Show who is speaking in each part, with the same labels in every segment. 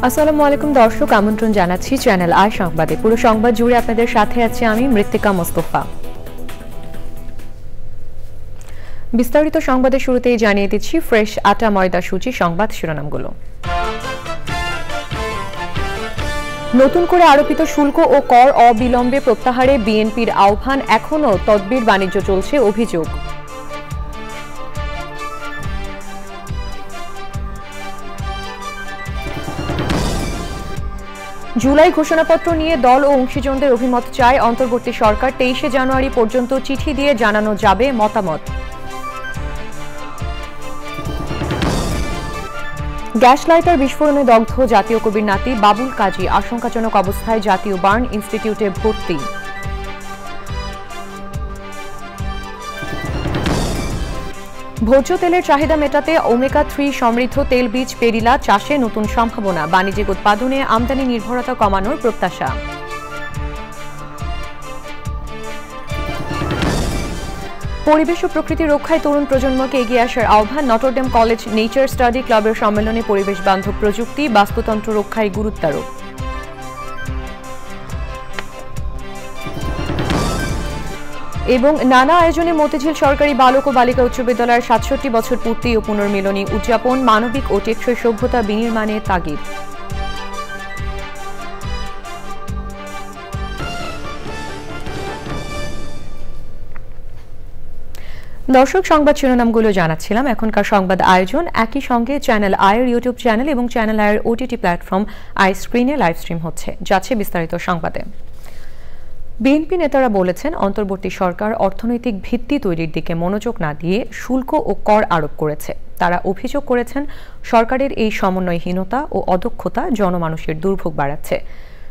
Speaker 1: আসসালামু আলাইকুম দর্শক, আমন্ত্রণ জানাচ্ছি চ্যানেল আই সংবাদে। পুরো সংবাদ জুড়ে আপনাদের সাথে আছি আমি মৃত্তিকা মোস্তফা। বিস্তারিত সংবাদের শুরুতেই জানিয়ে দিচ্ছি ফ্রেশ আটা ময়দা সূচি সংবাদ শিরোনামগুলো। নতুন করে আরোপিত শুল্ক ও কর অবিলম্বে প্রত্যাহারে বিএনপির আহ্বান, এখনও তদবির বাণিজ্য চলছে অভিযোগ। জুলাই ঘোষণাপত্র নিয়ে দল ও অংশীজনদের অভিমত চায় অন্তর্বর্তী সরকার। 23 জানুয়ারি পর্যন্ত চিঠি দিয়ে জানানো যাবে মতামত। গ্যাস লাইটার বিস্ফোরণে দগ্ধ জাতীয় কবির নাতি বাবুল কাজী, আশঙ্কাজনক অবস্থায় জাতীয় বার্ন ইনস্টিটিউটে ভর্তি। ভোজ্য তেলের চাহিদা মেটাতে ওমেগা 3 সমৃদ্ধ তেল বীজ পেরিলা চাষে নতুন সম্ভাবনা, বাণিজ্যিক উৎপাদনে আমদানি নির্ভরতা কমানোর প্রত্যাশা। পরিবেশ ও প্রকৃতি রক্ষায় তরুণ প্রজন্মকে এগিয়ে আসার আহ্বান, নটরডেম কলেজ নেচার স্টাডি ক্লাবের সম্মেলনে পরিবেশ বান্ধব প্রযুক্তি বাস্তুতন্ত্র রক্ষায় গুরুত্বারোপ। এবং নানা আয়োজনে মতিঝিল সরকারি বালক ও বালিকা উচ্চ বিদ্যালয়ের 67 বছর পূর্তি ও পুনর্মিলনী উদযাপন, মানবিক ও টেকসই সভ্যতা বিনির্মাণে তাগিদ। দর্শক, সংবাদ শিরোনামগুলো জানাচ্ছিলাম। এখনকার সংবাদ আয়োজন একই সঙ্গে চ্যানেল আয়ের ইউটিউব চ্যানেল এবং চ্যানেল আয়ের ওটিটি প্ল্যাটফর্ম আই স্ক্রিনে লাইভ স্ট্রিম হচ্ছে। যাচ্ছে বিস্তারিত সংবাদে। বিএনপি নেতারা বলেছেন, অন্তর্বর্তী সরকার অর্থনৈতিক ভিত্তি তৈরির দিকে মনোযোগ না দিয়ে শুল্ক ও কর আরোপ করেছে। তারা অভিযোগ করেছেন, সরকারের এই সমন্বয়হীনতা ও অদক্ষতা জনমানুষের দুর্ভোগ বাড়াচ্ছে।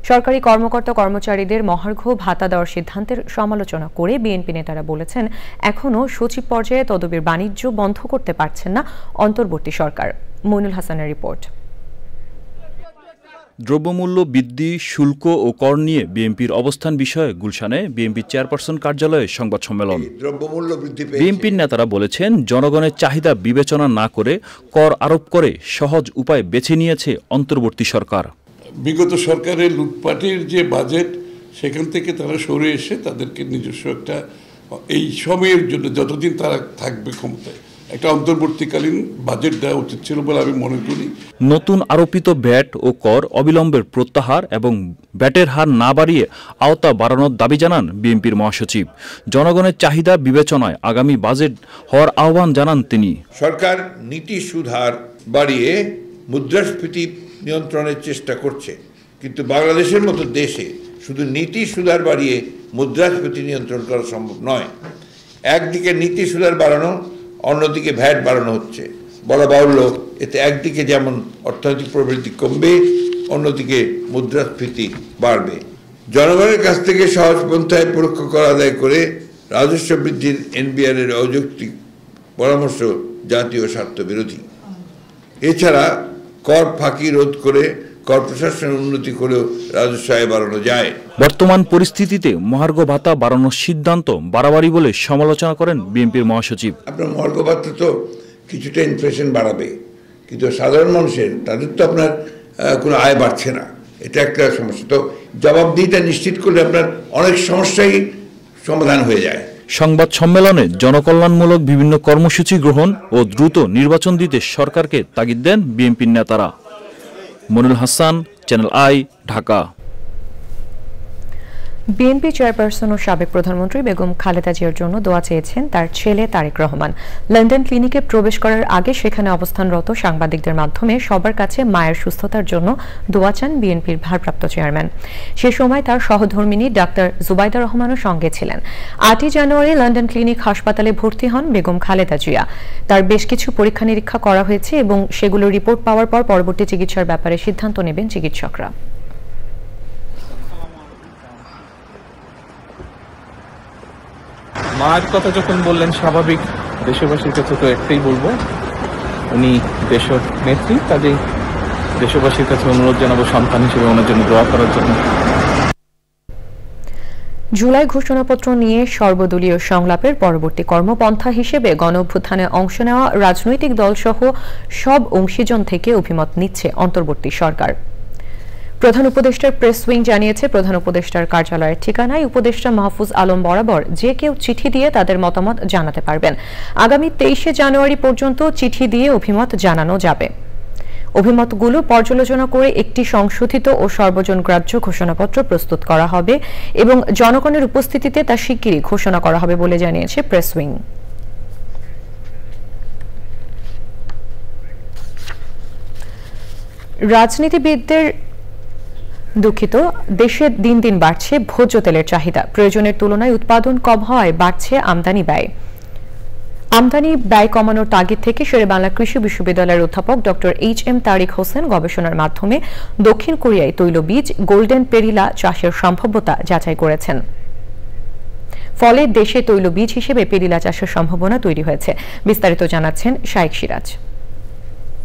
Speaker 1: সরকারি কর্মকর্তা কর্মচারীদের মহার্ঘ ভাতা দেওয়ার সিদ্ধান্তের সমালোচনা করে বিএনপি নেতারা বলেছেন, এখনও সচিব পর্যায়ে তদবির বাণিজ্য বন্ধ করতে পারছেন না অন্তর্বর্তী সরকার। মইনুল হাসানের রিপোর্ট।
Speaker 2: দ্রব্যমূল্য বৃদ্ধি, শুল্ক ও কর নিয়ে বিএনপির অবস্থান বিষয়ে গুলশানে বিএনপি চেয়ারপারসন কার্যালয়ে সংবাদ সম্মেলন। বিএনপির নেতারা বলেছেন, জনগণের চাহিদা বিবেচনা না করে কর আরোপ করে সহজ উপায় বেছে নিয়েছে অন্তর্বর্তী সরকার।
Speaker 3: বিগত সরকারের লুটপাটের যে বাজেট, সেখান থেকে তারা সরে এসে তাদেরকে নিজস্ব একটা এই সময়ের জন্য যতদিন তারা থাকবে ক্ষমতায় একটা অন্তর্বর্তীকালীন বাজেট দেওয়া উচিত ছিল বলে আমি মনে করি।
Speaker 2: নতুন আরোপিত ভ্যাট ও কর অবিলম্বের প্রত্যাহার এবং ভ্যাটের হার না বাড়িয়ে আওতা বাড়ানোর দাবি জানান বিএনপির মহাসচিব। জনগণের চাহিদা বিবেচনায় আগামী বাজেট হওয়ার আহ্বান জানান তিনি।
Speaker 4: সরকার নীতি সুধার বাড়িয়ে মুদ্রাস্ফীতি নিয়ন্ত্রণের চেষ্টা করছে, কিন্তু বাংলাদেশের মতো দেশে শুধু নীতি সুধার বাড়িয়ে মুদ্রাস্ফীতি নিয়ন্ত্রণ করা সম্ভব নয়। একদিকে নীতি সুধার বাড়ানো, অন্যদিকে ভ্যাট বাড়ানো হচ্ছে। বলা বাহুল্য, এতে একদিকে যেমন অর্থনৈতিক প্রবৃদ্ধি কমবে, অন্যদিকে মুদ্রাস্ফীতি বাড়বে। জনগণের কাছ থেকে সহজ পন্থায় পরোক্ষ কর আদায় করে রাজস্ব বৃদ্ধির এনবিআর এর অযৌক্তিক পরামর্শ জাতীয় স্বার্থ বিরোধী। এছাড়া কর ফাঁকি রোধ করে কর প্রশাসনের উন্নতি করেও রাজস্ব আয় বাড়ানো যায়।
Speaker 2: বর্তমান পরিস্থিতিতে মহার্ঘ ভাতা বাড়ানোর সিদ্ধান্ত বাড়াবাড়ি বলে সমালোচনা করেন বিএনপির মহাসচিব।
Speaker 4: আপনার মহার্ঘ ভাতা তো কিছুটা ইনফ্লেশন বাড়াবে, কিন্তু সাধারণ মানুষের তাদের তো আপনার কোনো আয় বাড়ছে না, এটা একটা সমস্যা। তো জবাবদিহিতা নিশ্চিত করলে আপনার অনেক সমস্যাই সমাধান হয়ে যায়।
Speaker 2: সংবাদ সম্মেলনে জনকল্যাণমূলক বিভিন্ন কর্মসূচি গ্রহণ ও দ্রুত নির্বাচন দিতে সরকারকে তাগিদ দেন বিএনপির নেতারা। Monirul Hasan, Channel I, Dhaka.
Speaker 1: BNP chairperson ও সাবেক প্রধানমন্ত্রী বেগম খালেদা জিয়ার জন্য দোয়া চেয়েছেন তার ছেলে তারেক রহমান। লন্ডন ক্লিনিকে প্রবেশ করার আগে সেখানে অবস্থানরত সাংবাদিকদের মাধ্যমে সবার কাছে মায়ের সুস্থতার জন্য দোয়া চান বিএনপির ভারপ্রাপ্ত চেয়ারম্যান। সে সময় তার সহধর্মিণী ডাক্তার জুবাইদা রহমানও সঙ্গে ছিলেন। 8 জানুয়ারি লন্ডন ক্লিনিক হাসপাতালে ভর্তি হন বেগম খালেদা জিয়া। তার বেশ কিছু পরীক্ষা নিরীক্ষা করা হয়েছে এবং সেগুলোর রিপোর্ট পাওয়ার পর পরবর্তী চিকিৎসার ব্যাপারে সিদ্ধান্ত নেবেন চিকিৎসকরা।
Speaker 5: মায়ের কথা যখন বললেন, স্বাভাবিক দেশবাসীর কাছে তো একটাই বলবো, উনি দেশের নেত্রী, কাজেই দেশবাসীর কাছে অনুরোধ জানাবো সন্তান হিসেবে ওনার জন্য দোয়া করার জন্য।
Speaker 1: জুলাই ঘোষণাপত্র নিয়ে সর্বদলীয় সংলাপের পরবর্তী কর্মপন্থা হিসেবে গণঅভ্যুত্থানে অংশ নেওয়া রাজনৈতিক দলসহ সব অংশীজন থেকে অভিমত নিচ্ছে অন্তর্বর্তী সরকার। প্রধান উপদেষ্টার প্রেস উইং জানিয়েছে, প্রধান উপদেষ্টার কার্যালয়ের ঠিকানায় উপদেষ্টা মাহফুজ আলম বরাবর যে কেউ চিঠি দিয়ে তাদের মতামত জানাতে পারবেন। আগামী 23 জানুয়ারি পর্যন্ত চিঠি দিয়ে অভিমত জানানো যাবে। অভিমতগুলো পর্যালোচনা করে একটি সংশোধিত ও সর্বজন গ্রাহ্য ঘোষণাপত্র প্রস্তুত করা হবে এবং জনগণের উপস্থিতিতে তা শিগগিরই ঘোষণা করা হবে বলে জানিয়েছে প্রেস উইং। রাজনীতিবিদদের দেশে দিন দিন বাড়ছে ভোজ্য তেলের চাহিদা। প্রয়োজনের তুলনায় উৎপাদন কম হওয়ায় বাড়ছে আমদানি ব্যয়। আমদানি ব্যয় কমানোর তাগিদ থেকে শেরেবাংলা কৃষি বিশ্ববিদ্যালয়ের অধ্যাপক ডক্টর এইচ.এম. তারিক হোসেন গবেষণার মাধ্যমে দক্ষিণ কোরিয়ায় তৈলবীজ গোল্ডেন পেরিলা চাষের সম্ভাব্যতা যাচাই করেছেন। ফলে দেশে তৈলবীজ হিসেবে পেরিলা চাষের সম্ভাবনা তৈরি হয়েছে। বিস্তারিত জানাচ্ছেন শাইখ সিরাজ।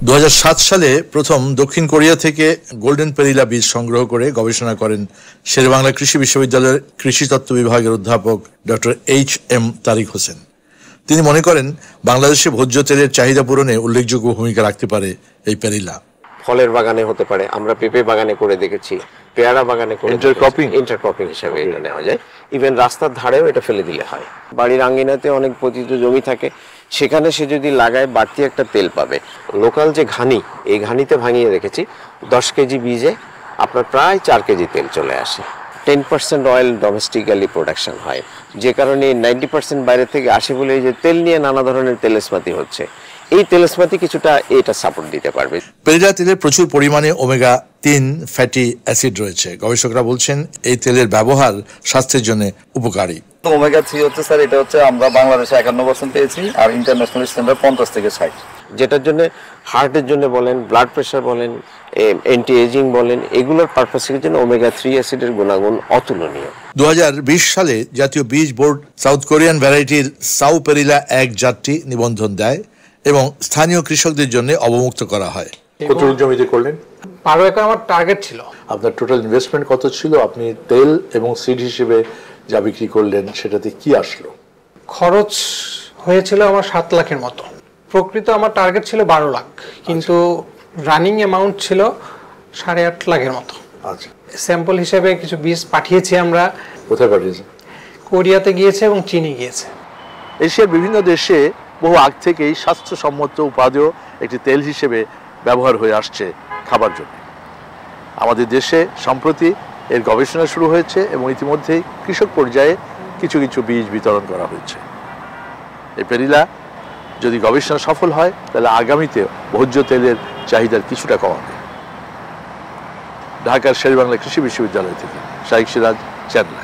Speaker 6: 2007 সালে প্রথম দক্ষিণ কোরিয়া থেকে গোল্ডেন পেরিলা বীজ সংগ্রহ করে গবেষণা করেন শেরেবাংলা কৃষি বিশ্ববিদ্যালয়ের কৃষিতত্ত্ব বিভাগের অধ্যাপক ডক্টর এইচ.এম. তারিক হোসেন। তিনি মনে করেন বাংলাদেশে ভোজ্য তেলের চাহিদা পূরণে উল্লেখযোগ্য ভূমিকা রাখতে পারে এই পেরিলা।
Speaker 7: ফলের বাগানে হতে পারে, আমরা পেঁপে বাগানে করে দেখেছি, পেয়ারা বাগানে করে ইন্টারক্রপিং হিসেবে এটা নেওয়া যায়। ইভেন রাস্তার ধারেও এটা ফেলে দিলে হয়। বাড়ির আঙ্গিনাতে অনেক পতিত জমি থাকে, সেখানে সে যদি লাগায় বাড়তি একটা তেল পাবে। লোকাল যে ঘানি, এই ঘানিতে ভাঙিয়ে রেখেছি, 10 কেজি বীজে আপনার প্রায় 4 কেজি তেল চলে আসে। 10% অয়েল ডোমেস্টিক্যালি প্রোডাকশন হয়, যে কারণে 90% বাইরে থেকে আসে বলে যে তেল নিয়ে নানা ধরনের তেলস্মাতি হচ্ছে। এই তেলস্মাতি কিছুটা এটা সাপোর্ট দিতে পারবে।
Speaker 6: পেরিলা তেলে প্রচুর পরিমাণে ওমেগা 3 ফ্যাটি অ্যাসিড রয়েছে। গবেষকরা বলছেন এই তেলের ব্যবহার স্বাস্থ্যের জন্য উপকারী।
Speaker 8: ওমেগা 3 হচ্ছে স্যার, এটা হচ্ছে আমরা বাংলাদেশে 51% পেয়েছি, আর ইন্টারন্যাশনাল স্ট্যান্ডার্ড 50 থেকে 60,
Speaker 7: যেটার জন্য হার্টের জন্য বলেন, ব্লাড প্রেশার বলেন, অ্যান্টি এজিং বলেন, এগুলোর পারপাসের জন্য ওমেগা 3 অ্যাসিডের গুণাগুণ অতুলনীয়।
Speaker 6: 2020 সালে জাতীয় বীজ বোর্ড সাউথ কোরিয়ান ভ্যারাইটির সাউ পেরিলা 1 জাতটি নিবন্ধন দেয় এবং স্থানীয় কৃষকদের জন্য অবমুক্ত করা হয়।
Speaker 9: কতটুকু জমিতে করলেন?
Speaker 10: 12 একর আমার টার্গেট ছিল।
Speaker 9: আপনার টোটাল ইনভেস্টমেন্ট কত ছিল? আপনি তেল এবং সিড হিসেবে যা বিক্রি করলেন সেটাতে কি আসলো?
Speaker 10: খরচ হয়েছিল আমার 7 লাখের মতো। প্রকৃত আমার টার্গেট ছিল 12 লাখ, কিন্তু রানিং অ্যামাউন্ট ছিল 8.5 লাখের মতো।
Speaker 9: আচ্ছা,
Speaker 10: স্যাম্পল হিসেবে কিছু বীজ পাঠিয়েছি আমরা।
Speaker 9: কোথায় পাঠিয়েছেন?
Speaker 10: কোরিয়াতে গিয়েছে এবং চীনে গিয়েছে।
Speaker 9: এশিয়ার বিভিন্ন দেশে বহু আগ থেকেই স্বাস্থ্যসম্মত উপাদেয় একটি তেল হিসেবে ব্যবহার হয়ে আসছে খাবার জন্য। আমাদের দেশে সম্প্রতি এর গবেষণা শুরু হয়েছে এবং ইতিমধ্যেই কৃষক পর্যায়ে কিছু কিছু বীজ বিতরণ করা হয়েছে। এই পেরিলা যদি গবেষণা সফল হয় তাহলে আগামীতে ভোজ্য তেলের চাহিদার কিছুটা কমাবে। ঢাকার শেরেবাংলা কৃষি বিশ্ববিদ্যালয় থেকে শাইখ সিরাজ, চ্যানেল।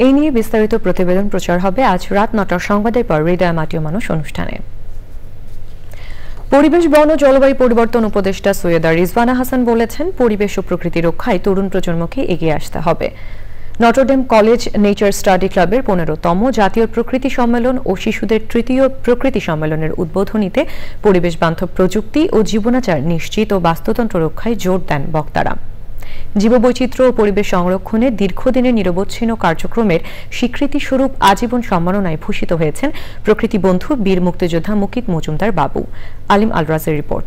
Speaker 1: এই নিয়ে বিস্তারিত প্রতিবেদন প্রচার হবে আজ রাত 9টার সংবাদের পর হৃদয় মাটিও মানুষ অনুষ্ঠানে। পরিবেশ, বন ও জলবায়ু পরিবর্তন উপদেষ্টা সৈয়দা রিজওয়ানা হাসান বলেছেন, পরিবেশ ও প্রকৃতি রক্ষায় তরুণ প্রজন্মকে এগিয়ে আসতে হবে। নটরডেম কলেজ নেচার স্টাডি ক্লাবের 15তম জাতীয় প্রকৃতি সম্মেলন ও শিশুদের 3য় প্রকৃতি সম্মেলনের উদ্বোধনীতে পরিবেশ বান্ধব প্রযুক্তি ও জীবনাচার নিশ্চিত ও বাস্তুতন্ত্র রক্ষায় জোর দেন বক্তারা। জীববৈচিত্র্য ও পরিবেশ সংরক্ষণে দীর্ঘদিনের নিরবচ্ছিন্ন কার্যক্রমের স্বীকৃতিস্বরূপ আজীবন সম্মাননায় ভূষিত হয়েছেন প্রকৃতি বন্ধু বীর মুক্তিযোদ্ধা মুকিত মজুমদার বাবু। আলিম আলরাজের রিপোর্ট।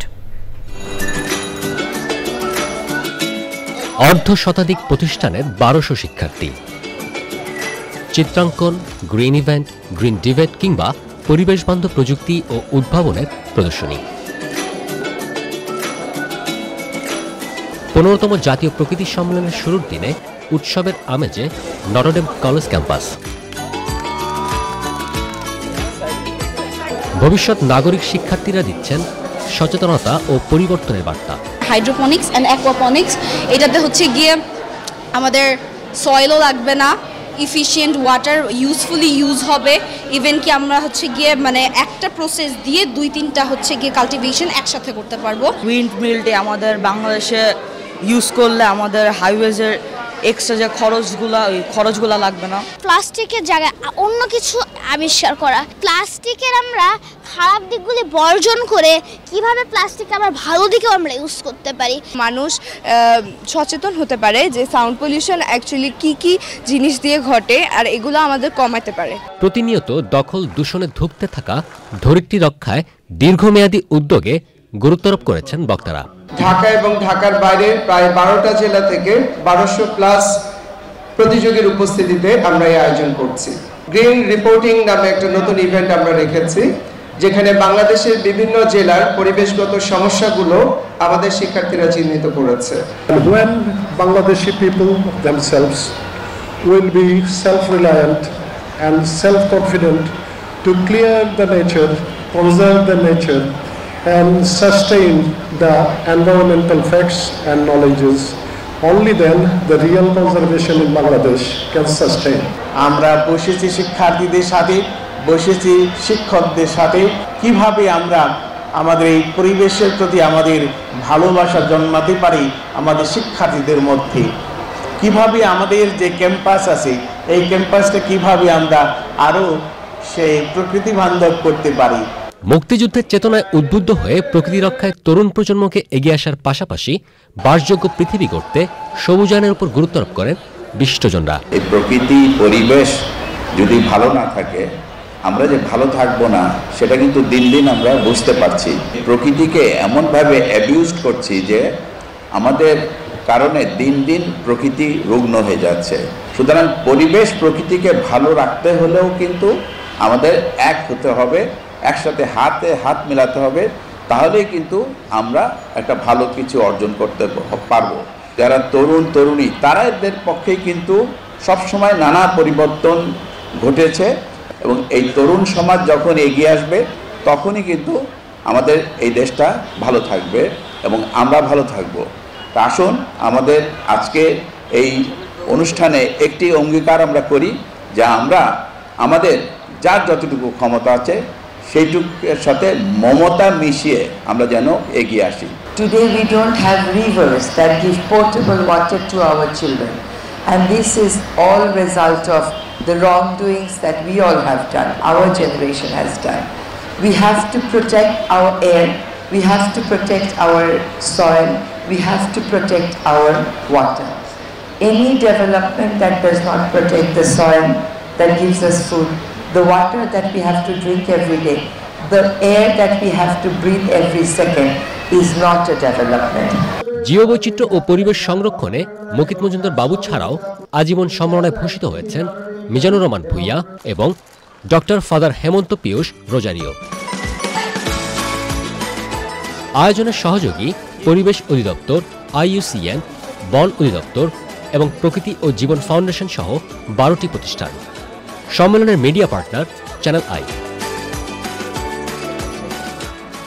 Speaker 11: অর্ধশতাধিক প্রতিষ্ঠানের 1200 শিক্ষার্থী, চিত্রাঙ্কন, গ্রিন ইভেন্ট, গ্রিন ডিবেট কিংবা পরিবেশ বান্ধব প্রযুক্তি ও উদ্ভাবনের প্রদর্শনী। 15তম জাতীয় প্রকৃতি সম্মেলনের শুরুর দিনে উৎসবের আমেজে নটরডেম কলেজ ক্যাম্পাস। ভবিষ্যৎ নাগরিক শিক্ষার্থীরা দিচ্ছেন সচেতনতা ও পরিবর্তনের বার্তা।
Speaker 12: হাইড্রোপনিক্স অ্যান্ড অ্যাকোয়াপনিক্স, এটাতে হচ্ছে গিয়ে আমাদের সয়েলও লাগবে না, ইফিশিয়েন্ট ওয়াটার ইউজফুলি ইউজ হবে। ইভেন কি আমরা হচ্ছে গিয়ে মানে একটা প্রসেস দিয়ে 2-3টা হচ্ছে গিয়ে কাল্টিভেশন একসাথে করতে পারবো।
Speaker 13: উইন্ড মিলটা আমাদের বাংলাদেশে ইউজ করলে আমাদের হাইওয়েজের এক্সট্রা যে খরচগুলো লাগবে না।
Speaker 14: প্লাস্টিকের জায়গায় অন্য কিছু আবিষ্কার করা, প্লাস্টিকের আমরা খারাপ দিকগুলি বর্জন করে কিভাবে প্লাস্টিক আমরা ভালো দিকেও আমরা ইউজ করতে পারি।
Speaker 15: মানুষ সচেতন হতে পারে যে সাউন্ড পলিউশন অ্যাকচুয়ালি কি জিনিস দিয়ে ঘটে আর এগুলো আমাদের কমাতে পারে।
Speaker 11: প্রতিনিয়ত দখল দূষণে ধুঁকতে থাকা ধরিত্রী রক্ষায় দীর্ঘমেয়াদী উদ্যোগে গুরুত্বারোপ করেছেন বক্তারা।
Speaker 16: ঢাকা এবং ঢাকার বাইরে প্রায় 12টা জেলা থেকে 1200 প্লাস প্রতিযোগীর উপস্থিতিতে আমরা এই আয়োজন করছি। গ্রিন রিপোর্টিং নামে একটা নতুন ইভেন্ট আমরা রেখেছি, যেখানে বাংলাদেশের বিভিন্ন জেলার পরিবেশগত সমস্যাগুলো আমাদের শিক্ষার্থীরা চিহ্নিত করেছে।
Speaker 17: When Bangladeshi people themselves will be self-reliant and self-confident to clear the nature, conserve the nature and sustain the environmental facts and knowledges, only then the real conservation in Bangladesh can sustain.
Speaker 18: আমরা বসেছি শিক্ষার্থীদের সাথে, বসেছি শিক্ষকদের সাথে, কিভাবে আমরা আমাদের এই পরিবেশের প্রতি আমাদের ভালোবাসা জন্মাতে পারি আমাদের শিক্ষার্থীদের মধ্যে, কিভাবে আমাদের যে ক্যাম্পাস আছে এই ক্যাম্পাসটা কিভাবে আমরা আরো সেই প্রকৃতি বান্ধব করতে পারি।
Speaker 11: মুক্তিযুদ্ধের চেতনায় উদ্বুদ্ধ হয়ে প্রকৃতি রক্ষায় তরুণ প্রজন্মকে এগিয়ে আসার পাশাপাশি বাসযোগ্য পৃথিবী গড়তে সবুজায়নের উপর গুরুত্বারোপ করেন বিশিষ্টজনরা।
Speaker 19: এই প্রকৃতি পরিবেশ যদি ভালো না থাকে আমরা যে ভালো থাকবো না সেটা কিন্তু দিন দিন আমরা বুঝতে পারছি। প্রকৃতিকে এমনভাবে অ্যাবিউজ করছি যে আমাদের কারণে দিন দিন প্রকৃতি রুগ্ন হয়ে যাচ্ছে। সুতরাং পরিবেশ প্রকৃতিকে ভালো রাখতে হলেও কিন্তু আমাদের এক হতে হবে, একসাথে হাতে হাত মেলাতে হবে, তাহলেই কিন্তু আমরা একটা ভালো কিছু অর্জন করতে পারবো। যারা তরুণ তরুণী তারা এদের পক্ষেই কিন্তু সবসময় নানা পরিবর্তন ঘটেছে এবং এই তরুণ সমাজ যখন এগিয়ে আসবে তখনই কিন্তু আমাদের এই দেশটা ভালো থাকবে এবং আমরা ভালো থাকব। তা আসুন আমাদের আজকে এই অনুষ্ঠানে একটি অঙ্গীকার আমরা করি যে আমরা আমাদের যার যতটুকু ক্ষমতা আছে সেইটুকুর সাথে মমতা মিশিয়ে আমরা যেন এগিয়ে আসি।
Speaker 20: Today we don't have rivers that give potable water to our children, and this is all result of the wrongdoings that we all have done, our generation has done. We have to protect our air, we have to protect our soil, we have to protect our water. Any development that does not protect the soil that gives us food, the water that we have to drink every day, the air that we have to breathe every second is not a development.
Speaker 11: জীববৈচিত্র্য ও পরিবেশ সংরক্ষণে মুকিত মজুমদার বাবু ছাড়াও আজীবন সম্মাননায় ভূষিত হয়েছেন মিজানুর রহমান ভূঁইয়া এবং doctor father হেমন্ত Piyush Rosario. আয়োজনের সহযোগী পরিবেশ অধিদপ্তর, IUCN, বন অধিদপ্তর এবং প্রকৃতি ও জীবন ফাউন্ডেশন সহ 12টি প্রতিষ্ঠান। সম্মেলনের মিডিয়া পার্টনার চ্যানেল আই।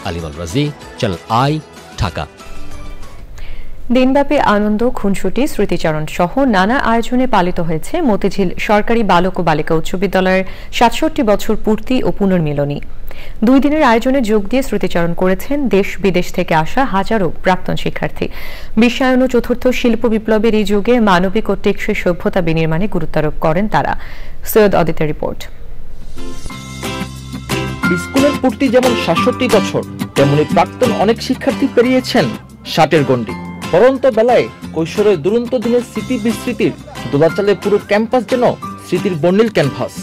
Speaker 11: আলিমান রাজি, চ্যানেল আই, ঢাকা।
Speaker 1: দিনব্যাপী আনন্দ, খুনসুটি, স্মৃতিচারণ সহ নানা আয়োজনে পালিত হয়েছে মতিঝিল সরকারি বালক ও বালিকা উচ্চ বিদ্যালয়ের 67 বছর পূর্তি ও পুনর্মিলনী। 2 দিনের আয়োজনে যোগ দিয়ে স্মৃতিচারণ করেছেন দেশ বিদেশ থেকে আসা হাজারো প্রাক্তন শিক্ষার্থী। বিশ্বায়ন ও চতুর্থ শিল্প বিপ্লবের এই যুগে মানবিক ও টেকসই সভ্যতা বিনির্মাণে গুরুত্বারোপ করেন তারা। সৈয়দ অদিতের রিপোর্ট।
Speaker 21: স্কুলের পূর্তি যেমন 67 বছর, তেমনি প্রাক্তন অনেক শিক্ষার্থী পেরিয়েছেন 60-এর গণ্ডি। পরন্ত বেলায় কৈশোরের দুরন্ত দিনের স্মৃতি বিস্মৃতির দোলাচালে পুরো ক্যাম্পাস যেন স্মৃতির বর্ণিল ক্যানভাস।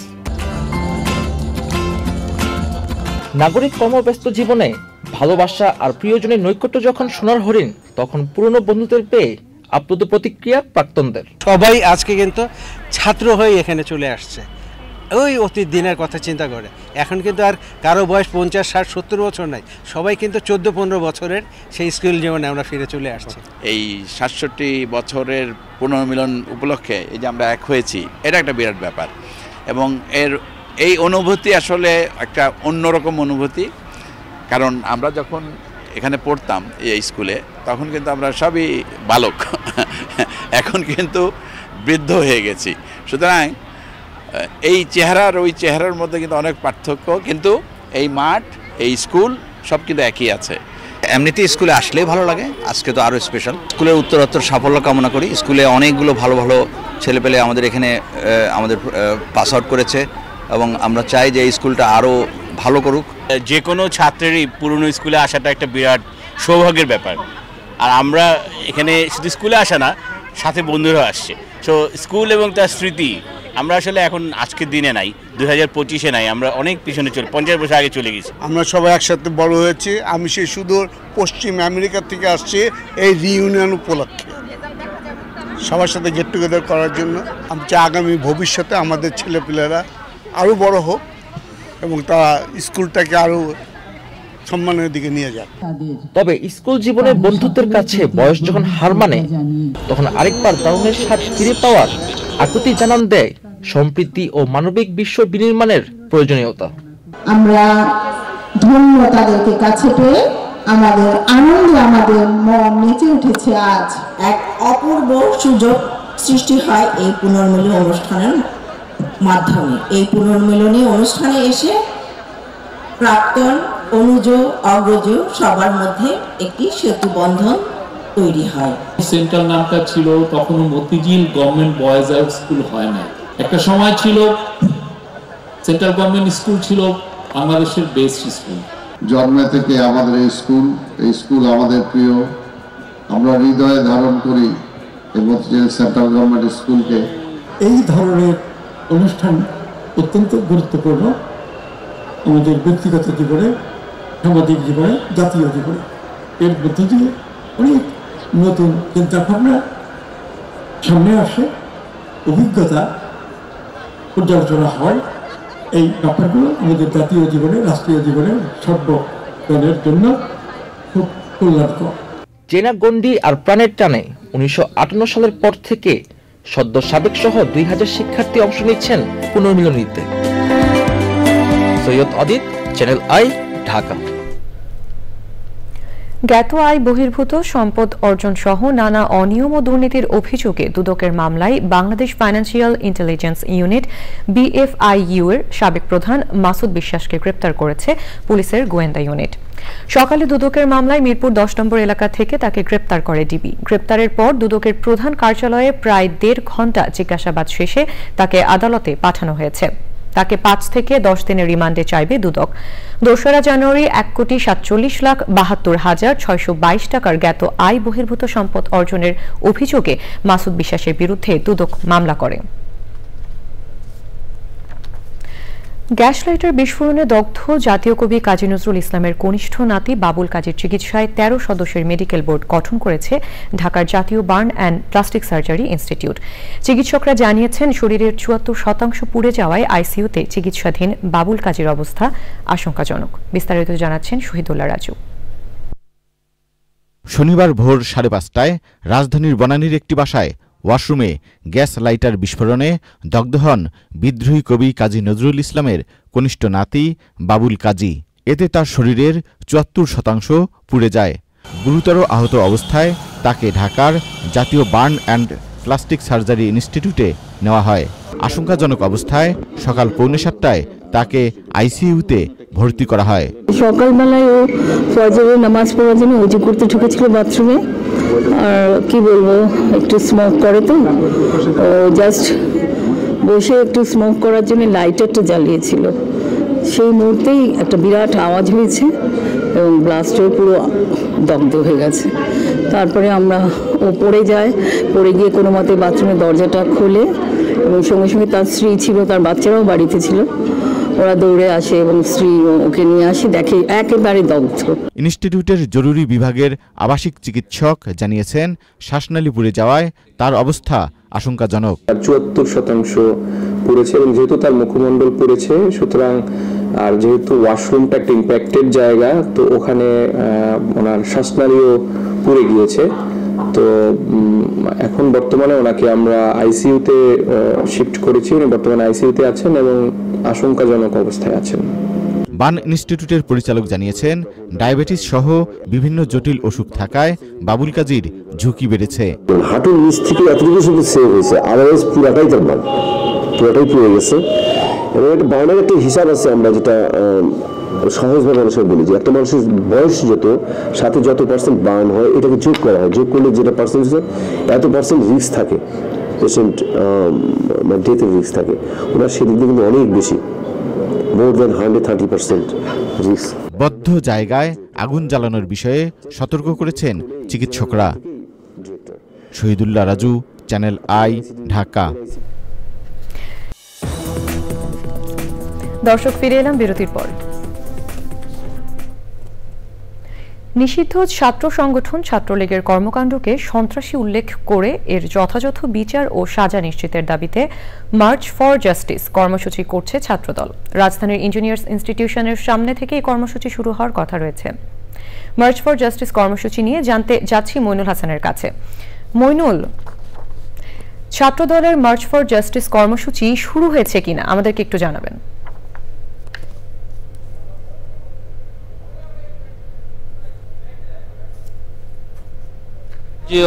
Speaker 21: নাগরিক কর্মব্যস্ত জীবনে ভালোবাসা আর প্রিয়জনের নৈকট্য যখন সোনার হরিণ, তখন পুরনো বন্ধুদের পেয়ে আপ্লুত প্রতিক্রিয়া প্রাক্তনদের।
Speaker 22: সবাই আজকে কিন্তু ছাত্র হয়ে এখানে চলে আসছে,
Speaker 3: ওই অতীত দিনের কথা চিন্তা করে। এখন কিন্তু আর কারো বয়স 50, 60, 70 বছর নাই, সবাই কিন্তু 14-15 বছরের সেই স্কুল জীবনে আমরা ফিরে চলে আসছি।
Speaker 19: এই 67 বছরের পুনর্মিলন উপলক্ষে এই যে আমরা এক হয়েছি, এটা একটা বিরাট ব্যাপার এবং এই অনুভূতি আসলে একটা অন্যরকম অনুভূতি। কারণ আমরা যখন এখানে পড়তাম এই স্কুলে তখন কিন্তু আমরা সবই বালক, এখন কিন্তু বৃদ্ধ হয়ে গেছি। সুতরাং এই চেহারার ওই চেহারার মধ্যে কিন্তু অনেক পার্থক্য, কিন্তু এই মাঠ, এই স্কুল সব কিন্তু একই আছে।
Speaker 22: এমনিতে স্কুলে আসলেই ভালো লাগে, আজকে তো আরও স্পেশাল। স্কুলের উত্তরোত্তর সাফল্য কামনা করি। স্কুলে অনেকগুলো ভালো ভালো ছেলেপেলে আমাদের এখানে আমাদের পাস আউট করেছে এবং আমরা চাই যে এই স্কুলটা আরও ভালো করুক।
Speaker 23: যে কোনো ছাত্রেরই পুরনো স্কুলে আসাটা একটা বিরাট সৌভাগ্যের ব্যাপার। আর আমরা এখানে শুধু স্কুলে আসা না, সাথে বন্ধুরা আসছে। সো স্কুল এবং তার স্মৃতি আমরা আসলে এখন আজকের দিনে নাই, 2025-এ নাই, আমরা অনেক পিছনে 50 বছর আগে চলে গেছি।
Speaker 24: আমরা সবাই একসাথে বড় হয়েছি। আমি সেই সুদূর পশ্চিম আমেরিকা থেকে আসছি এই রিইউনিয়ন উপলক্ষে সবার সাথে গেট টুগেদার করার জন্য। আমি চাই আগামী ভবিষ্যতে আমাদের ছেলেপেলেরা আরও বড় হোক এবং তারা স্কুলটাকে আরও সম্মানের দিকে নিয়ে যাক।
Speaker 21: তবে স্কুল জীবনের বন্ধুত্বের কাছে বয়স যখন হার মানে, তখন আরেকবার তারুণের স্বাদ ফিরে পাওয়ার আকুতি জানান দেয় সম্প্রীতি ও মানবিক বিশ্ব বিনির্মাণের প্রয়োজনীয়তা।
Speaker 25: আমরা ধন্য তাদেরকে কাছে পেয়ে, আমাদের আনন্দে আমাদের মন নেচে উঠেছে। আজ এক অপূর্ব সুযোগ সৃষ্টি হয় এই পুনর্মিলনী অনুষ্ঠানের মাধ্যমে। এই পুনর্মিলনী অনুষ্ঠানে এসে প্রাক্তন, অনুজ, অগ্রজ সবার মধ্যে একটি সেতু বন্ধন তৈরি হয়।
Speaker 26: সেন্ট্রাল নামটা ছিল তখনও Motijheel government boys out school হয় না। একটা সময় ছিল সেন্ট্রাল গভর্নমেন্ট স্কুল ছিল বাংলাদেশের বেস্ট স্কুল।
Speaker 27: জন্মে থেকে আমাদের এই স্কুল আমাদের প্রিয়। আমরা হৃদয়ে ধারণ করি এই মতিঝিল সেন্ট্রাল গভর্নমেন্ট স্কুলকে।
Speaker 28: এই ধরনের অনুষ্ঠান অত্যন্ত গুরুত্বপূর্ণ আমাদের ব্যক্তিগত জীবনে, সামাজিক জীবনে, জাতীয় জীবনে। এর মধ্য দিয়ে অনেক নতুন চিন্তাভাবনা সামনে আসে, অভিজ্ঞতা পর্যালোচনা হয়। এই ব্যাপারগুলো আমাদের জাতীয় জীবনে, রাষ্ট্রীয় জীবনে সর্বজনের জন্য খুব কল্যাণকর।
Speaker 21: চেনা গণ্ডি আর প্রাণের টানে 1958 সালের পর থেকে সদ্য সাবেক সহ 2000 শিক্ষার্থী অংশ নিচ্ছেন পুনর্মিলনীতে। সৈয়দ অদিত, চ্যানেল আই, ঢাকা।
Speaker 1: জ্ঞাত আয় বহির্ভূত সম্পদ অর্জন সহ নানা অনিয়ম ও দুর্নীতির অভিযোগে দুদকের মামলায় Bangladesh financial intelligence unit BFIU এর সাবেক প্রধান মাসুদ বিশ্বাসকে গ্রেপ্তার করেছে পুলিশের গোয়েন্দা ইউনিট। সকালে দুদকের মামলায় মিরপুর 10 নম্বর এলাকা থেকে তাকে গ্রেপ্তার করে ডিবি। গ্রেপ্তারের পর দুদকের প্রধান কার্যালয়ে প্রায় 1.5 ঘণ্টা জিজ্ঞাসাবাদ শেষে তাকে আদালতে পাঠানো হয়েছে। তাকে 5 থেকে 10 দিনের রিমান্ডে চাইবে দুদক। 2রা জানুয়ারি 1,47,72,622 টাকার জ্ঞাত আয় বহির্ভূত সম্পদ অর্জনের অভিযোগে মাসুদ বিশ্বাসের বিরুদ্ধে দুদক মামলা করে। গ্যাস লাইটার বিস্ফোরণে দগ্ধ জাতীয় কবি কাজী নজরুল ইসলামের কনিষ্ঠ নাতি বাবুল কাজীর চিকিৎসায় 13 সদস্যের মেডিকেল বোর্ড গঠন করেছে ঢাকার জাতীয় burn and plastic surgery institute. চিকিৎসকরা জানিয়েছেন শরীরের 74% পুড়ে যাওয়ায় আইসিইউতে চিকিৎসাধীন বাবুল কাজীর অবস্থা আশঙ্কাজনক। বিস্তারিত জানাচ্ছেন শহীদুল্লাহ রাজু।
Speaker 29: শনিবার ভোর 5:30টায় রাজধানীর বনানীর একটি বাসায় ওয়াশরুমে গ্যাস লাইটার বিস্ফোরণে দগ্ধ হন বিদ্রোহী কবি কাজী নজরুল ইসলামের কনিষ্ঠ নাতি বাবুল কাজী। এতে তার শরীরের 74% পুড়ে যায়। গুরুতর আহত অবস্থায় তাকে ঢাকার জাতীয় বার্ন অ্যান্ড প্লাস্টিক সার্জারি ইনস্টিটিউটে নেওয়া হয়। আশঙ্কাজনক অবস্থায় সকাল 6:45টায় তাকে আইসিইউতে ভর্তি করা হয়।
Speaker 30: সকালবেলায় ও ফজরের নামাজ পড়ার জন্য ওযু করতে ঢুকেছিল বাথরুমে। আর কি বলবো, একটু স্মোক করে, তো জাস্ট বসে একটু স্মোক করার জন্য লাইটারটা জ্বালিয়েছিল। সেই মুহূর্তেই একটা বিরাট আওয়াজ হয়েছে এবং ব্লাস্টে পুরো দগ্ধ হয়ে গেছে। তারপরে ও পড়ে যায়, পড়ে গিয়ে কোনো মতে বাথরুমের দরজাটা খোলে এবং সঙ্গে সঙ্গে তার স্ত্রী ছিল, তার বাচ্চারাও বাড়িতে ছিল। ওরা দৌড়ে আসে এবং স্ত্রী ওকে নিয়ে আসে, দেখে একেবারে দগ্ধ।
Speaker 29: ইনস্টিটিউটের জরুরি বিভাগের আবাসিক চিকিৎসক জানিয়েছেন শ্বাসনালী পুড়ে যাওয়ায় তার অবস্থা আশঙ্কাজনক।
Speaker 2: 74% পড়েছে এবং যেহেতু তার মুখমণ্ডল পড়েছে, সুতরাং আর যেহেতু ওয়াশরুমটা একটা ইম্প্যাক্টেড জায়গা, তো ওখানে ওনার শ্বাসনালীও পুড়ে গিয়েছে। তো এখন বর্তমানে ওনাকে আমরা আইসিইউতে শিফট করেছি, উনি বর্তমানে আইসিইউতে আছেন এবং আশঙ্কাজনক অবস্থায় আছেন।
Speaker 29: বান ইনস্টিটিউটের পরিচালক জানিয়েছেন, ডায়াবেটিস সহ বিভিন্ন জটিল অসুখ থাকায় বাবুল কাজীর ঝুঁকি বেড়েছে।
Speaker 4: হাঁটুর নিচ থেকে এতটুকু শুধু সেভ হয়েছে, আদারওয়াইজ পুরাটাই তার বান, পুরাটাই পুড়ে গেছে। এবং একটা বার্নের একটা হিসাব আছে, আমরা যেটা সহজভাবে মানুষের বলি যে একটা মানুষের বয়স সাথে যত পার্সেন্ট বার্ন হয় এটাকে যোগ করা হয়, যোগ করলে যেটা পার্সেন্ট এত পার্সেন্ট রিস্ক থাকে, পেশেন্ট ডেথের রিস্ক থাকে। ওনার সেদিক দিয়ে কিন্তু অনেক বেশি, মোর দ্যান 130% রিস্ক।
Speaker 29: বদ্ধ জায়গায় আগুন জ্বালানোর বিষয়ে সতর্ক করেছেন চিকিৎসকরা। Shahidullah Raju, channel I, Dhaka.
Speaker 1: দর্শক, ফিরে এলাম বিরতির পর। নিষিদ্ধ ছাত্র সংগঠন ছাত্রলীগের কর্মকাণ্ডকে সন্ত্রাসী উল্লেখ করে এর যথাযথ বিচার ও সাজা নিশ্চিতের দাবিতে মার্চ ফর জাস্টিস কর্মসূচি করছে ছাত্রদল। রাজধানীর ইঞ্জিনিয়ার্স ইনস্টিটিউশনের সামনে থেকে এই কর্মসূচি শুরু হওয়ার কথা রয়েছে। মার্চ ফর জাস্টিস কর্মসূচি নিয়ে জানতে যাচ্ছি মইনুল হাসানের কাছে। মইনুল, ছাত্রদলের মার্চ ফর জাস্টিস কর্মসূচি শুরু হয়েছে কিনা আমাদেরকে একটু জানাবেন।
Speaker 5: যে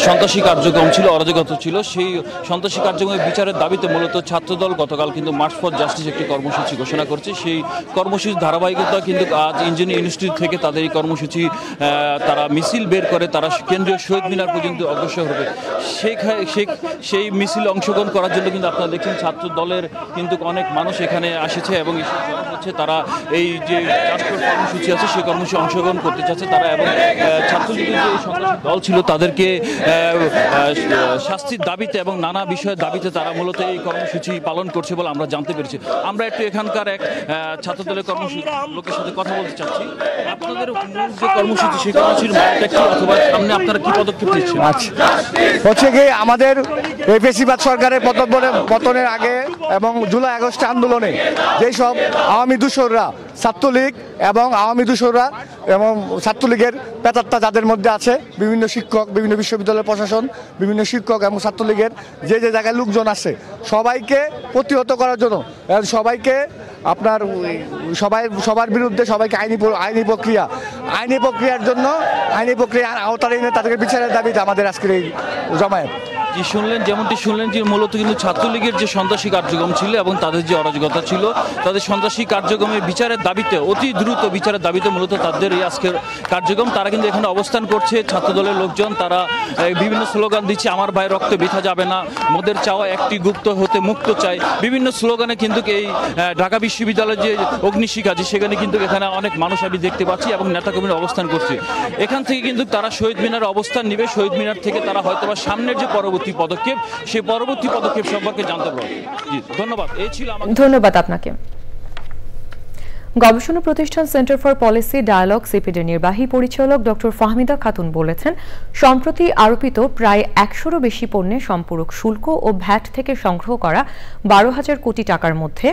Speaker 5: সন্ত্রাসী কার্যক্রম ছিল, অরাজকতা ছিল, সেই সন্ত্রাসী কার্যক্রমের বিচারের দাবিতে মূলত ছাত্রদল গতকাল কিন্তু মার্চ ফর জাস্টিস একটি কর্মসূচি ঘোষণা করছে। সেই কর্মসূচির ধারাবাহিকতা কিন্তু আজ ইঞ্জিনিয়ারিং ইনস্টিটিউট থেকে তাদের এই কর্মসূচি তারা মিছিল বের করে তারা কেন্দ্রীয় শহীদ মিনার পর্যন্ত অগ্রসর হবে। সেই মিছিলে অংশগ্রহণ করার জন্য কিন্তু আপনারা দেখছেন ছাত্র দলের কিন্তু অনেক মানুষ এখানে আসেছে এবং হচ্ছে তারা এই যে রাষ্ট্র কর্মসূচি আছে সেই কর্মসূচি অংশগ্রহণ করতে চাচ্ছে তারা। এবং ছাত্রলীগের যে সন্ত্রাসী দল ছিল তাদেরকে শাস্তির দাবিতে এবং নানা বিষয়ের দাবিতে তারা মূলত এই কর্মসূচি পালন করছে বলে আমরা জানতে পেরেছি। আমরা একটু এখানকার এক ছাত্রদলের কর্মসূচি লোকের সাথে কথা বলতে চাচ্ছি। আপনাদের যে কর্মসূচি সেই কর্মসূচির মানটা কি, অথবা সামনে আপনারা কি পদক্ষেপ নিচ্ছেন?
Speaker 6: হচ্ছে কি, আমাদের এই ফ্যাসিবাদ সরকারের পতনের আগে এবং জুলাই আগস্ট আন্দোলনে যেই সব আওয়ামী দূষররা, ছাত্রলীগ এবং আওয়ামী দূষররা এবং ছাত্রলীগের পেতাত্তা যাদের মধ্যে আছে, বিভিন্ন শিক্ষক, বিভিন্ন বিশ্ববিদ্যালয়ের প্রশাসন, বিভিন্ন শিক্ষক এবং ছাত্রলীগের যে যে জায়গায় লোকজন আছে সবাইকে প্রতিহত করার জন্য, সবাইকে আপনার সবার বিরুদ্ধে সবাইকে আইনি প্রক্রিয়ার জন্য আইনি প্রক্রিয়ার আওতায় এনে তাদেরকে বিচারের দাবিতে আমাদের আজকের এই জমায়েত।
Speaker 5: যে যেমনটি শুনলেন যে মূলত কিন্তু ছাত্রলীগের যে সন্ত্রাসী কার্যক্রম ছিল এবং তাদের যে অরাজকতা ছিল, তাদের সন্ত্রাসী কার্যক্রমের বিচারের দাবিতে, অতি দ্রুত বিচারের দাবিতে মূলত তাদের এই আজকের কার্যক্রম। তারা কিন্তু এখানে অবস্থান করছে ছাত্রদলের লোকজন, তারা বিভিন্ন স্লোগান দিচ্ছে, আমার ভাই রক্ত বৃথা যাবে না, মোদের চাওয়া একটি গুপ্ত হতে মুক্ত চাই, বিভিন্ন স্লোগানে কিন্তু এই ঢাকা বিশ্ববিদ্যালয়ের যে অগ্নিশিখা আছে সেখানে কিন্তু এখানে অনেক মানুষ আমি দেখতে পাচ্ছি এবং নেতাকর্মীরা অবস্থান করছে। এখান থেকে কিন্তু তারা শহীদ মিনারে অবস্থান নেবে, শহীদ মিনার থেকে তারা হয়তোবা সামনের যে পরবর্তী পদক্ষেপ সেই পরবর্তী পদক্ষেপ সম্পর্কে জানতে পারবো। ধন্যবাদ। এই ছিল
Speaker 1: ধন্যবাদ আপনাকে। গবেষণা প্রতিষ্ঠান সেন্টার ফর পলিসি ডায়ালগ সিপিডির নির্বাহী পরিচালক ডক্টর ফাহমিদা খাতুন বলেছেন, সম্প্রতি আরোপিত প্রায় 100-রও বেশি পণ্যের সম্পূরক শুল্ক ও ভ্যাট থেকে সংগ্রহ করা 12,000 কোটি টাকার মধ্যে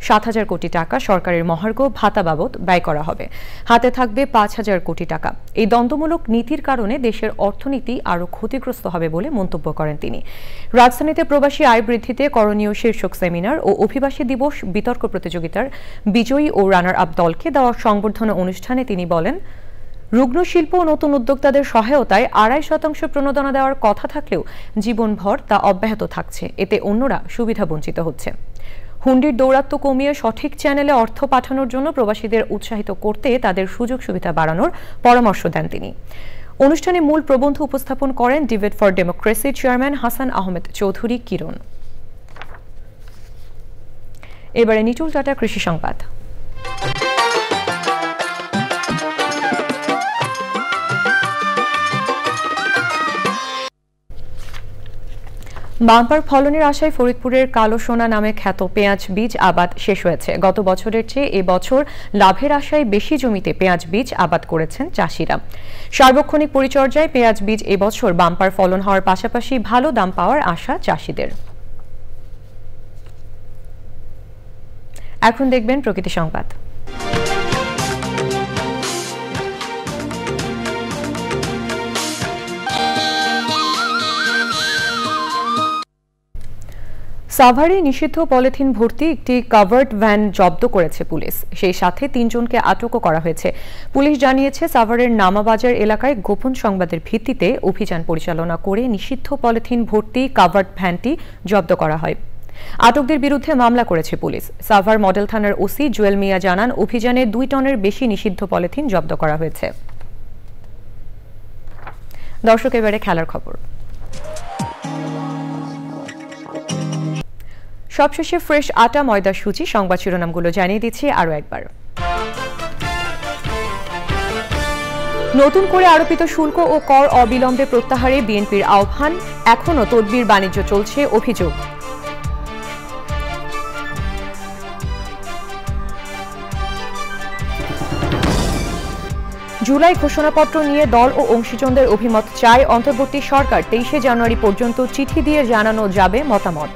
Speaker 1: 7,000 কোটি টাকা সরকারের মহার্ঘ ভাতা বাবদ ব্যয় করা হবে, হাতে থাকবে 5,000 কোটি টাকা। এই দ্বন্দ্বমূলক নীতির কারণে দেশের অর্থনীতি আরও ক্ষতিগ্রস্ত হবে বলে মন্তব্য করেন তিনি। রাজধানীতে প্রবাসী আয় বৃদ্ধিতে করণীয় শীর্ষক সেমিনার ও অভিবাসী দিবস বিতর্ক প্রতিযোগিতার বিজয়ী ও রানার আপ দলকে দেওয়া সংবর্ধনা অনুষ্ঠানে তিনি বলেন, রুগ্ন শিল্প ও নতুন উদ্যোক্তাদের সহায়তায় 2.5% প্রণোদনা দেওয়ার কথা থাকলেও জীবনভর তা অব্যাহত থাকছে, এতে অন্যরা সুবিধা বঞ্চিত হচ্ছে। হুন্ডির দৌরাত্ম্য কমিয়ে সঠিক চ্যানেলে অর্থ পাঠানোর জন্য প্রবাসীদের উৎসাহিত করতে তাদের সুযোগ সুবিধা বাড়ানোর পরামর্শ দেন তিনি। অনুষ্ঠানে মূল প্রবন্ধ উপস্থাপন করেন ডিবেট ফর ডেমোক্রেসির চেয়ারম্যান হাসান আহমেদ চৌধুরী কিরণ। এবারে নিটুল টাটা কৃষি সংবাদ। বাম্পার ফলনের আশায় ফরিদপুরের কালো সোনা নামে খ্যাত পেঁয়াজ বীজ আবাদ শেষ হয়েছে। গত বছরের চেয়ে এবছর লাভের আশায় বেশি জমিতে পেঁয়াজ বীজ আবাদ করেছেন চাষিরা। সার্বক্ষণিক পরিচর্যায় পেঁয়াজ বীজ এবছর বাম্পার ফলন হওয়ার পাশাপাশি ভালো দাম পাওয়ার আশা চাষিদের। এখন দেখবেন প্রকৃতি সংবাদ। সাভারে নিষিদ্ধ পলিথিন ভর্তি একটি কাভার্ড ভ্যান জব্দ করেছে পুলিশ। সেই সাথে ৩ জনকে আটকও করা হয়েছে। পুলিশ জানিয়েছে, সাভারের নামাবাজার এলাকায় গোপন সংবাদের ভিত্তিতে অভিযান পরিচালনা করে নিষিদ্ধ পলিথিন ভর্তি কাভার্ড ভ্যানটি জব্দ করা হয়। আটকদের বিরুদ্ধে মামলা করেছে পুলিশ। সাভার মডেল থানার ওসি জুয়েল মিয়া জানান, অভিযানে 2 টনের বেশি নিষিদ্ধ পলিথিন জব্দ করা হয়েছে। দর্শক, এবারে খেলার খবর। সবশেষে ফ্রেশ আটা ময়দা সূচি সংবাদ শিরোনামগুলো জানিয়ে দিচ্ছি আরও একবার। নতুন করে আরোপিত শুল্ক ও কর অবিলম্বে প্রত্যাহারে বিএনপির আহ্বান, এখনও তদবির বাণিজ্য চলছে অভিযোগ। জুলাই ঘোষণাপত্র নিয়ে দল ও অংশীজনদের অভিমত চায় অন্তর্বর্তী সরকার। 23শে জানুয়ারি পর্যন্ত চিঠি দিয়ে জানানো যাবে মতামত।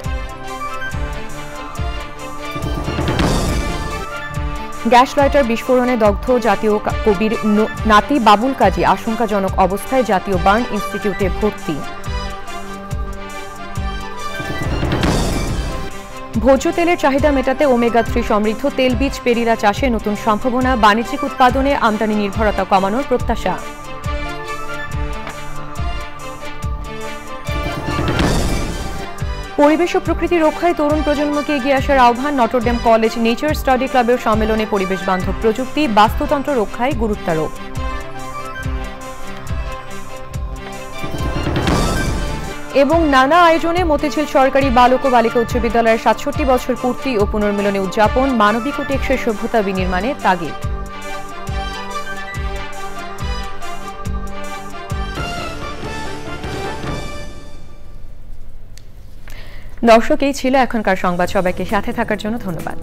Speaker 1: গ্যাস লাইটার বিস্ফোরণে দগ্ধ জাতীয় কবির নাতি বাবুল কাজী আশঙ্কাজনক অবস্থায় জাতীয় বার্ন ইনস্টিটিউটে ভর্তি। ভোজ্য তেলের চাহিদা মেটাতে ওমেগা-3 সমৃদ্ধ তেলবীজ পেরিরা চাষে নতুন সম্ভাবনা, বাণিজ্যিক উৎপাদনে আমদানি নির্ভরতা কমানোর প্রত্যাশা। পরিবেশ ও প্রকৃতি রক্ষায় তরুণ প্রজন্মকে এগিয়ে আসার আহ্বান, নটরডেম কলেজ নেচার স্টাডি ক্লাবের সম্মেলনে পরিবেশ বান্ধব প্রযুক্তি, বাস্তুতন্ত্র রক্ষায় গুরুত্বারোপ। এবং নানা আয়োজনে মতিঝিল সরকারি বালক ও বালিকা উচ্চ বিদ্যালয়ের ৬৭ বছর পূর্তি ও পুনর্মিলনে উদযাপন, মানবিক ও টেকসই সভ্যতা বিনির্মাণে তাগিদ। দর্শক, এই ছিল এখনকার সংবাদ। সবাইকে সাথে থাকার জন্য ধন্যবাদ।